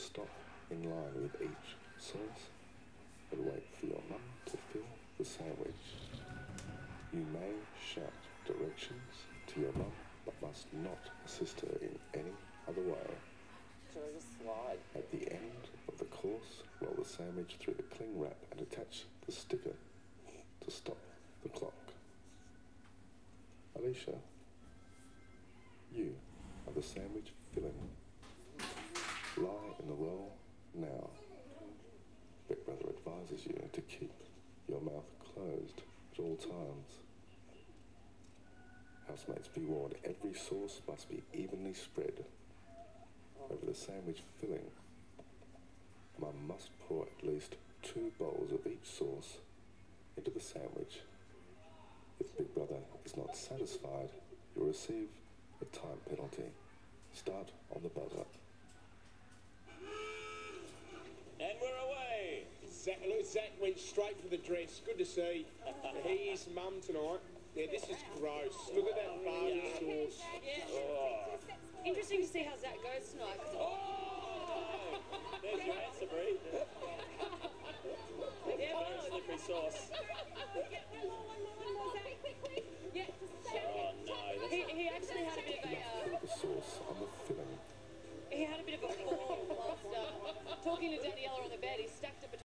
stop in line with each sauce, but wait for your mum to fill the sandwich. You may shout directions to your mum, but must not assist her in any other way. Should I just slide? At the end of the course, roll the sandwich through the cling wrap and attach the sticker to stop the clock. Alicia, you are the sandwich filling. Lie in the roll now. Big Brother advises you to keep your mouth closed at all times. Housemates, be warned, every sauce must be evenly spread over the sandwich filling. Mum must pour at least 2 bowls of each sauce into the sandwich. If Big Brother is not satisfied, you'll receive a time penalty. Start on the buzzer. And we're away. Zach went straight for the dress. Good to see. He is mum tonight. Yeah, this is gross. Look at that barbecue sauce. Interesting to see how Zach goes tonight. 'Cause